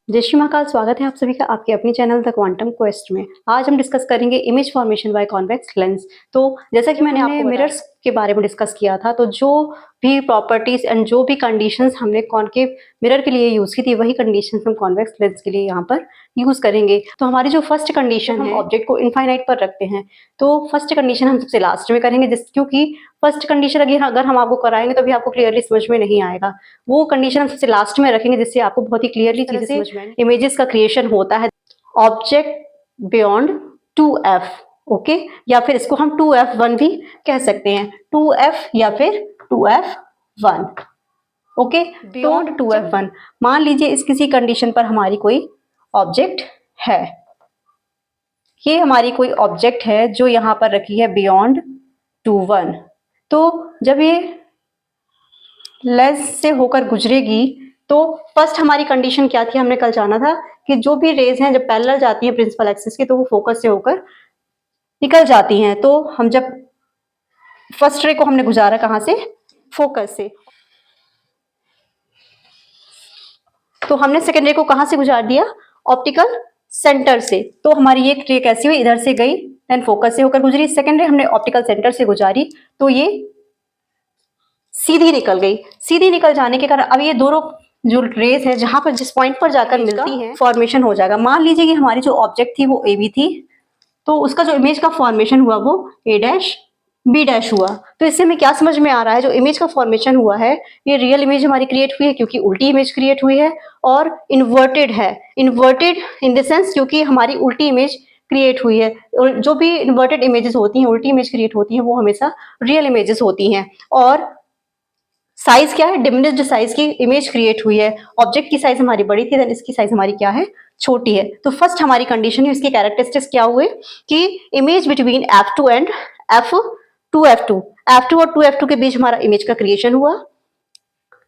जय श्री महाकाल। स्वागत है आप सभी का आपके अपने चैनल द क्वांटम क्वेस्ट में। आज हम डिस्कस करेंगे image formation by convex lens. तो जैसा कि मैंने आपको मिरर्स के बारे में डिस्कस किया था, तो जो भी प्रॉपर्टीज एंड जो भी कंडीशंस हमने कॉनकेव मिरर के लिए यूज की थी, वही कंडीशंस हम कॉन्वेक्स लेंस के लिए यहाँ पर यूज करेंगे। तो हमारी जो फर्स्ट कंडीशन है, ऑब्जेक्ट को इनफाइनाइट पर रखते हैं, तो फर्स्ट कंडीशन हम सबसे लास्ट में करेंगे, क्योंकि फर्स्ट कंडीशन अगर हम आपको कराएंगे तो भी आपको क्लियरली समझ में नहीं आएगा। वो कंडीशन हम सबसे लास्ट में रखेंगे, जिससे आपको बहुत ही क्लियरली चीजें समझ में आएंगी। इमेजेस का क्रिएशन होता है ऑब्जेक्ट बियॉन्ड 2f, ओके, या फिर इसको हम 2f1 भी कह सकते हैं, 2f या फिर 2f1, ओके। बियॉन्ड 2f1, मान लीजिए इस किसी कंडीशन पर हमारी कोई ऑब्जेक्ट है, ये हमारी कोई ऑब्जेक्ट है जो यहाँ पर रखी है बियॉन्ड 2, 1। तो जब ये लेंस से होकर गुजरेगी तो फर्स्ट हमारी कंडीशन क्या थी, हमने कल जाना था कि जो भी रेज हैं जब पैरेलल जाती हैं प्रिंसिपल एक्सिस के, तो वो फोकस से होकर निकल जाती हैं। तो हम जब फर्स्ट रे को हमने गुजारा कहाँ से, फोकस से, तो हमने सेकेंड रे को कहाँ से गुजार दिया, ऑप्टिकल सेंटर से। तो हमारी एक रे कैसी हुई, इधर से गई, देन फोकस से होकर गुजरी। सेकेंड रे हमने ऑप्टिकल सेंटर से गुजारी, तो ये सीधी निकल गई। सीधी निकल जाने के कारण अब ये दोनों जो रेज है जहां पर जिस पॉइंट पर जाकर मिलती हैं, फॉर्मेशन हो जाएगा। मान लीजिए कि हमारी जो ऑब्जेक्ट थी वो ए बी थी, तो उसका जो इमेज का फॉर्मेशन हुआ वो ए डैश बी डैश हुआ। तो इससे हमें क्या समझ में आ रहा है, जो इमेज का फॉर्मेशन हुआ है ये रियल इमेज हमारी क्रिएट हुई है, क्योंकि उल्टी इमेज क्रिएट हुई है, और इन्वर्टेड है। इन्वर्टेड इन द सेंस क्योंकि हमारी उल्टी इमेज क्रिएट हुई है। और जो भी इन्वर्टेड इमेजेस होती हैं, उल्टी इमेज क्रिएट होती हैं, वो हमेशा रियल इमेजेस होती हैं। और साइज क्या है, डिमिनिश्ड साइज की इमेज क्रिएट हुई है। ऑब्जेक्ट की साइज हमारी बड़ी थी, देन इसकी साइज हमारी क्या है, छोटी है। तो फर्स्ट हमारी कंडीशन है, इसके कैरेक्टरिस्टिक्स क्या हुए कि image between f2 and f2 और 2f2 के बीच हमारा इमेज का क्रिएशन हुआ।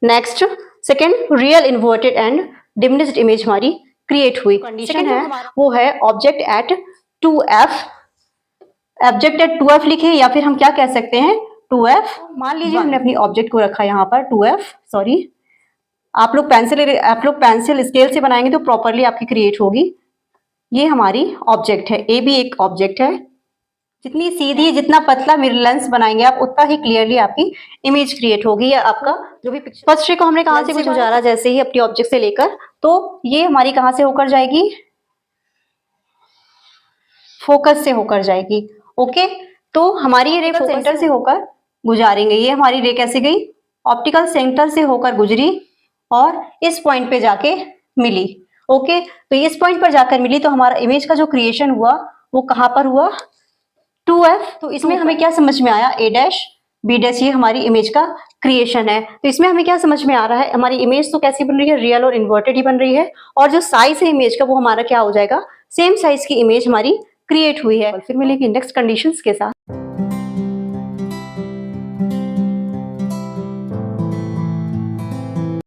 Next second, real inverted and diminished image हमारी क्रिएट हुई। कंडीशन है वो है object at 2f, object at 2f लिखे, या फिर हम क्या कह सकते हैं 2f। मान लीजिए हमने अपनी ऑब्जेक्ट को रखा यहाँ पर 2f, सॉरी, आप लोग पेंसिल स्केल से बनाएंगे तो प्रॉपरली आपकी क्रिएट होगी। ये हमारी ऑब्जेक्ट है, ए भी एक ऑब्जेक्ट है। जितनी सीधी जितना पतला मिरर लेंस बनाएंगे आप, उतना ही क्लियरली आपकी इमेज क्रिएट होगी, या आपका जो भी पिक्चर। फर्स्ट रे को हमने कहाँ से गुजारा, जैसे ही अपनी ऑब्जेक्ट से लेकर, तो ये हमारी कहाँ से होकर जाएगी, फोकस से होकर जाएगी, ओके। तो हमारी ये रे सेंटर से होकर गुजारेंगे। ये हमारी रे कैसे गई, ऑप्टिकल सेंटर से होकर गुजरी और इस पॉइंट पे जाके मिली, ओके। तो इस पॉइंट पर जाकर मिली, तो हमारा इमेज का जो क्रिएशन हुआ वो कहाँ पर हुआ, 2f। तो इसमें हमें क्या समझ में आया, a डैश b डैश, ये हमारी इमेज का क्रिएशन है। तो इसमें हमें क्या समझ में आ रहा है, हमारी इमेज तो कैसी बन रही है, रियल और इन्वर्टेड ही बन रही है, और जो साइज है इमेज का वो हमारा क्या हो जाएगा, सेम साइज की इमेज हमारी क्रिएट हुई है। फिर मिलेगी नेक्स्ट कंडीशंस के साथ।